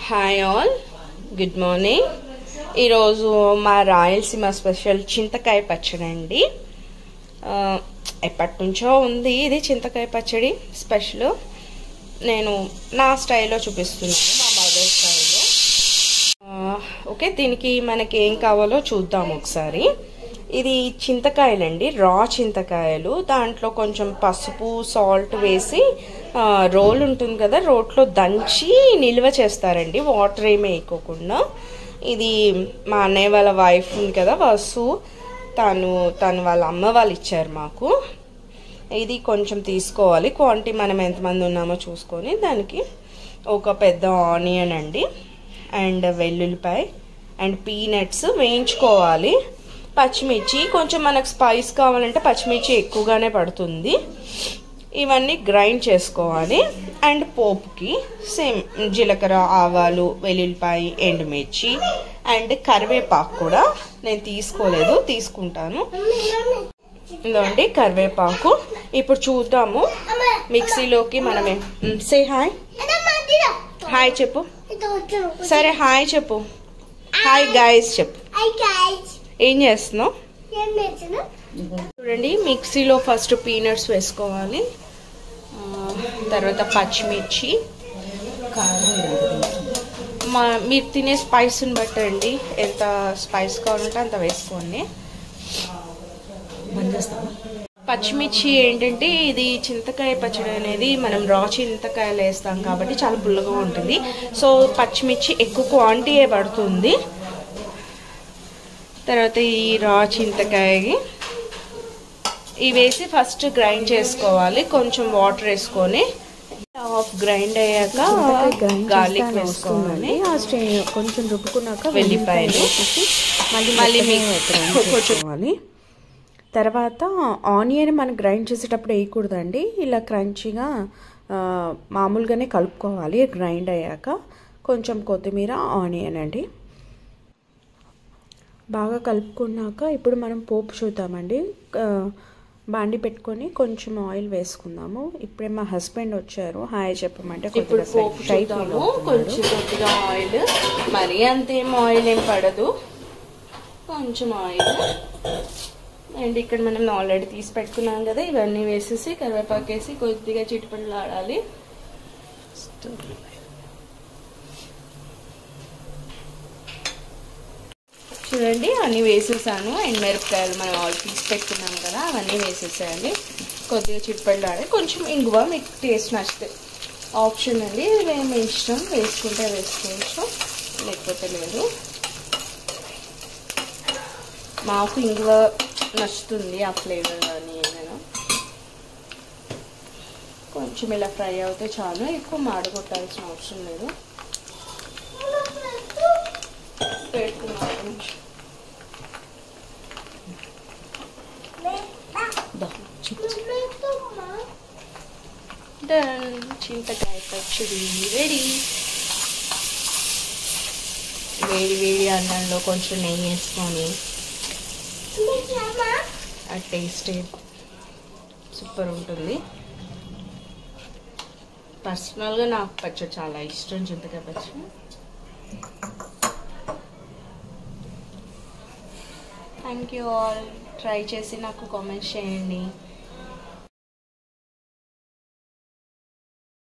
Hi all, good morning. ఈరోజు మా Rayalaseema special చింతకాయ పచ్చడి అండి. ఎప్పటి నుంచో ఉంది ఇది చింతకాయ పచ్చడి స్పెషల్. నేను నా స్టైల్లో చూపిస్తున్నాను, మా మదర్ స్టైల్లో. ఓకే, దీనికి మనకి ఏం కావాలో చూద్దాం ఒకసారి. ఇది చింతకాయలండి, రా చింతకాయలు. దాంట్లో కొంచెం పసుపు, సాల్ట్ వేసి రోల్ ఉంటుంది కదా, రోట్లో దంచి నిల్వ చేస్తారండి, వాటర్ ఏమీ వేయకోకుండా. ఇది మా అన్నయ్య వాళ్ళ వైఫ్ ఉంది కదా, వసు, తను వాళ్ళ అమ్మ వాళ్ళు ఇచ్చారు మాకు. ఇది కొంచెం తీసుకోవాలి, క్వాంటిటీ మనం ఎంతమంది ఉన్నామో చూసుకొని. దానికి ఒక పెద్ద ఆనియన్ అండి, అండ్ వెల్లుల్లిపాయ అండ్ పీనట్స్ వేయించుకోవాలి. పచ్చిమిర్చి, కొంచెం మనకు స్పైస్ కావాలంటే పచ్చిమిర్చి ఎక్కువగానే పడుతుంది. ఇవన్నీ గ్రైండ్ చేసుకోవాలి. అండ్ పోపుకి సేమ్ జీలకర్ర, ఆవాలు, వెల్లుల్లిపాయ, ఎండుమిర్చి అండ్ కరివేపాకు కూడా నేను తీసుకోలేదు, తీసుకుంటాను. ఇదండి కరివేపాకు. ఇప్పుడు చూద్దాము మిక్సీలోకి మనమే. సే హాయ్, హాయ్ చెప్పు. సరే హాయ్ చెప్పు, హాయ్ గైస్ చెప్పు. ఏం చేస్తున్నావు? చూడండి, మిక్సీలో ఫస్ట్ పీనట్స్ వేసుకోవాలి, తర్వాత పచ్చిమిర్చి, మీరు తినే స్పైస్ని బట్టండి, ఎంత స్పైస్ కావాలంటే అంత వేసుకోండి. పచ్చిమిర్చి ఏంటంటే ఇది చింతకాయ పచ్చడి అనేది మనం రా చింతకాయలు వేస్తాం కాబట్టి చాలా పుల్లగా ఉంటుంది. సో పచ్చిమిర్చి ఎక్కువ క్వాంటిటీ పడుతుంది. తర్వాత ఈ రా చింతకాయకి ఇవి వేసి ఫస్ట్ గ్రైండ్ చేసుకోవాలి. కొంచెం వాటర్ వేసుకొని హాఫ్ గ్రైండ్ అయ్యాక గార్లిక్ వేసుకోవాలి, కొంచెం రుబ్బుకున్నాక వెల్లిపాయలు మళ్ళీ వేసుకోవాలి. తర్వాత ఆనియన్ మనం గ్రైండ్ చేసేటప్పుడు వేయకూడదండి, ఇలా క్రంచీగా మామూలుగానే కలుపుకోవాలి. గ్రైండ్ అయ్యాక కొంచెం కొత్తిమీర, ఆనియన్ అండి బాగా కలుపుకున్నాక ఇప్పుడు మనం పోపు చూద్దామండి. బాండి పెట్టుకొని కొంచెం ఆయిల్ వేసుకుందాము. ఇప్పుడే మా హస్బెండ్ వచ్చారు, హాయ్ చెప్పమంటే ఇప్పుడు పోపు చూద్దాము. కొంచెం కొద్దిగా ఆయిల్, మరీ అంతేం ఆయిల్ ఏం పడదు, కొంచెం ఆయిల్. అండ్ ఇక్కడ మనం ఆల్రెడీ తీసి పెట్టుకున్నాం కదా, ఇవన్నీ వేసేసి కరివేపాకు వేసి కొద్దిగా చిటిపట్లు ఆడాలి. చూడండి అన్నీ వేసేసాను. అండ్ మిరపకాయలు మనం ఆయిల్ తీసి పెట్టుకున్నాం కదా, అవన్నీ వేసేసేయాలి. కొద్దిగా చిట్పళ్ళు ఆడాలి. కొంచెం ఇంగువ మీకు టేస్ట్ నచ్చితే ఆప్షన్ అండి, మేము ఇష్టం, వేసుకుంటే వేసుకోవచ్చు, లేకపోతే లేదు. మాకు ఇంగువ నచ్చుతుంది, ఆ ఫ్లేవర్ కానీ ఏదైనా. కొంచెం ఇలా ఫ్రై అవుతే చాలు, ఎక్కువ మాడగొట్టాల్సిన అవసరం లేదు. పెట్టుకున్నాను చింతకాయ పచ్చడి రెడీ. వేడి వేడి అన్నంలో కొంచెం నెయ్యి వేసుకొని ఆ టేస్ట్ సూపర్ ఉంటుంది. పర్సనల్గా నాకు పచ్చడి చాలా ఇష్టం, చింతకాయ పచ్చడి. థ్యాంక్ యూ ఆల్, ట్రై చేసి నాకు కామెంట్స్ చేయండి.